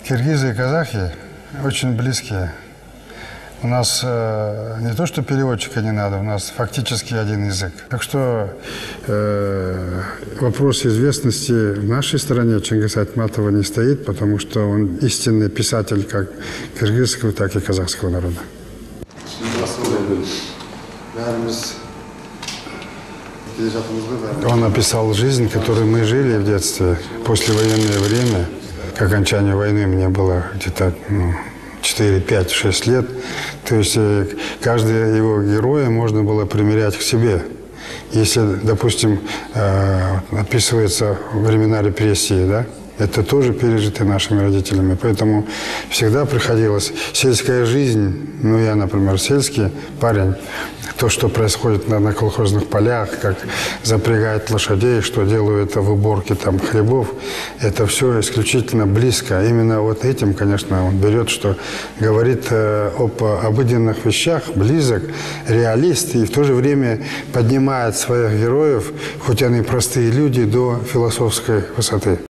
Киргизы и казахи очень близкие. У нас не то, что переводчика не надо, у нас фактически один язык. Так что вопрос известности в нашей стране Чингиса Айтматова не стоит, потому что он истинный писатель как киргизского, так и казахского народа. Он описал жизнь, которой мы жили в детстве, послевоенное время. К окончанию войны мне было где-то 4, 5, 6 лет. То есть каждого его героя можно было примерять к себе. Если, допустим, описывается времена репрессии, да, это тоже пережито нашими родителями. Поэтому всегда приходилось сельская жизнь, я, например, сельский парень, то, что происходит на колхозных полях, как запрягают лошадей, что делают в уборке там хлебов, это все исключительно близко. Именно вот этим, конечно, он берет, что говорит об обыденных вещах, близок, реалист, и в то же время поднимает своих героев, хоть они простые люди, до философской высоты.